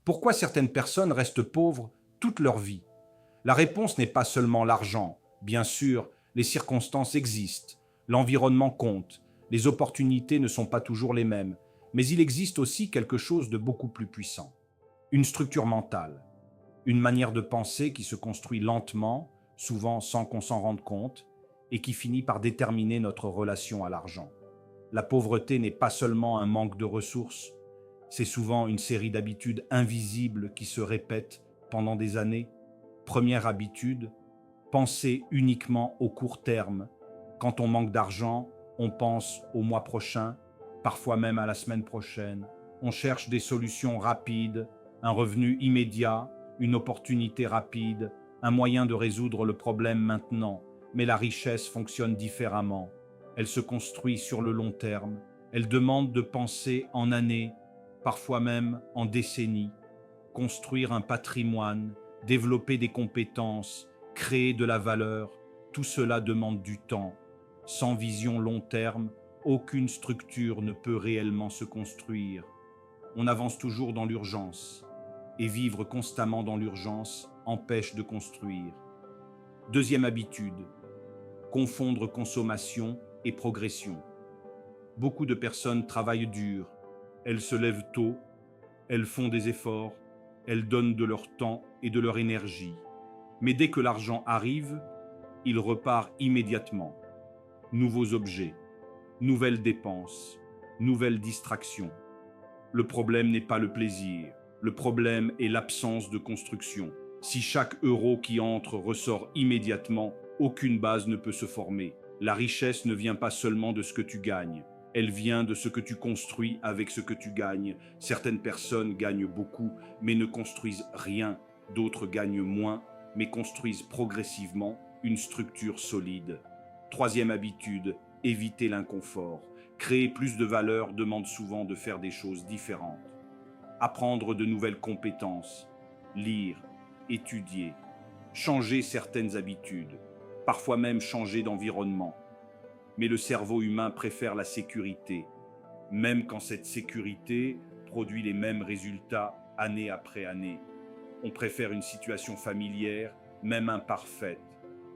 Pourquoi certaines personnes restent pauvres toute leur vie? La réponse n'est pas seulement l'argent. Bien sûr, les circonstances existent, l'environnement compte, les opportunités ne sont pas toujours les mêmes, mais il existe aussi quelque chose de beaucoup plus puissant. Une structure mentale, une manière de penser qui se construit lentement, souvent sans qu'on s'en rende compte, et qui finit par déterminer notre relation à l'argent. La pauvreté n'est pas seulement un manque de ressources, c'est souvent une série d'habitudes invisibles qui se répètent pendant des années. Première habitude, penser uniquement au court terme. Quand on manque d'argent, on pense au mois prochain, parfois même à la semaine prochaine. On cherche des solutions rapides, un revenu immédiat, une opportunité rapide, un moyen de résoudre le problème maintenant. Mais la richesse fonctionne différemment. Elle se construit sur le long terme. Elle demande de penser en années, parfois même en décennies. Construire un patrimoine, développer des compétences, créer de la valeur, tout cela demande du temps. Sans vision long terme, aucune structure ne peut réellement se construire. On avance toujours dans l'urgence, et vivre constamment dans l'urgence empêche de construire. Deuxième habitude, confondre consommation et progression. Beaucoup de personnes travaillent dur, elles se lèvent tôt, elles font des efforts, elles donnent de leur temps et de leur énergie. Mais dès que l'argent arrive, il repart immédiatement. Nouveaux objets, nouvelles dépenses, nouvelles distractions. Le problème n'est pas le plaisir, le problème est l'absence de construction. Si chaque euro qui entre ressort immédiatement, aucune base ne peut se former. La richesse ne vient pas seulement de ce que tu gagnes, elle vient de ce que tu construis avec ce que tu gagnes. Certaines personnes gagnent beaucoup, mais ne construisent rien. D'autres gagnent moins, mais construisent progressivement une structure solide. Troisième habitude, éviter l'inconfort. Créer plus de valeur demande souvent de faire des choses différentes. Apprendre de nouvelles compétences, lire, étudier, changer certaines habitudes, parfois même changer d'environnement. Mais le cerveau humain préfère la sécurité, même quand cette sécurité produit les mêmes résultats année après année. On préfère une situation familière, même imparfaite,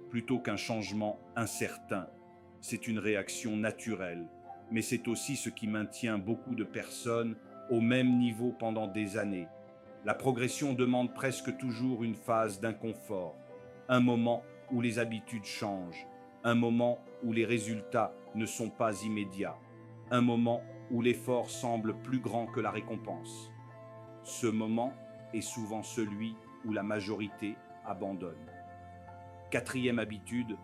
plutôt qu'un changement incertain. C'est une réaction naturelle, mais c'est aussi ce qui maintient beaucoup de personnes au même niveau pendant des années. La progression demande presque toujours une phase d'inconfort, un moment où les habitudes changent, un moment où les résultats ne sont pas immédiats, un moment où l'effort semble plus grand que la récompense. Ce moment est souvent celui où la majorité abandonne. Quatrième habitude,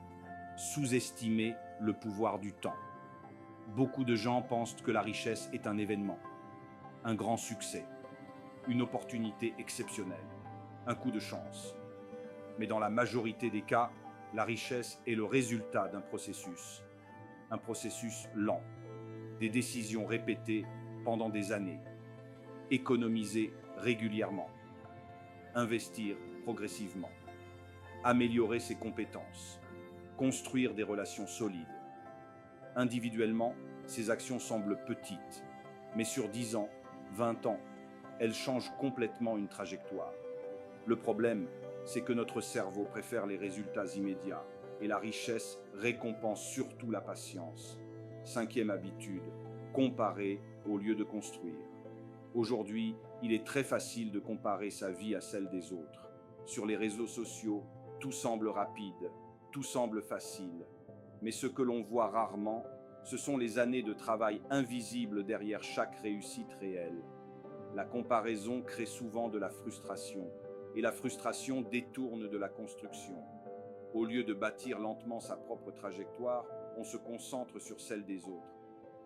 sous-estimer le pouvoir du temps. Beaucoup de gens pensent que la richesse est un événement, un grand succès, une opportunité exceptionnelle, un coup de chance. Mais dans la majorité des cas, la richesse est le résultat d'un processus lent, des décisions répétées pendant des années, économiser régulièrement, investir progressivement, améliorer ses compétences, construire des relations solides. Individuellement, ces actions semblent petites, mais sur 10 ans, 20 ans, elles changent complètement une trajectoire. Le problème, c'est que notre cerveau préfère les résultats immédiats et la richesse récompense surtout la patience. Cinquième habitude, comparer au lieu de construire. Aujourd'hui, il est très facile de comparer sa vie à celle des autres. Sur les réseaux sociaux, tout semble rapide, tout semble facile. Mais ce que l'on voit rarement, ce sont les années de travail invisibles derrière chaque réussite réelle. La comparaison crée souvent de la frustration, et la frustration détourne de la construction. Au lieu de bâtir lentement sa propre trajectoire, on se concentre sur celle des autres.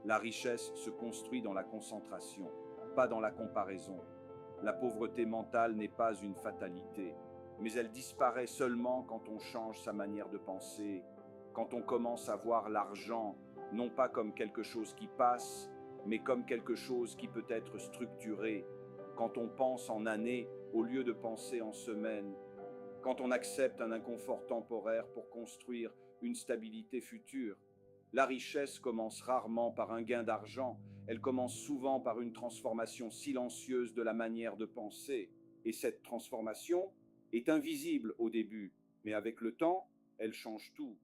La richesse se construit dans la concentration, pas dans la comparaison. La pauvreté mentale n'est pas une fatalité, mais elle disparaît seulement quand on change sa manière de penser, quand on commence à voir l'argent non pas comme quelque chose qui passe, mais comme quelque chose qui peut être structuré, quand on pense en années au lieu de penser en semaines, quand on accepte un inconfort temporaire pour construire une stabilité future. La richesse commence rarement par un gain d'argent, elle commence souvent par une transformation silencieuse de la manière de penser. Et cette transformation est invisible au début, mais avec le temps, elle change tout.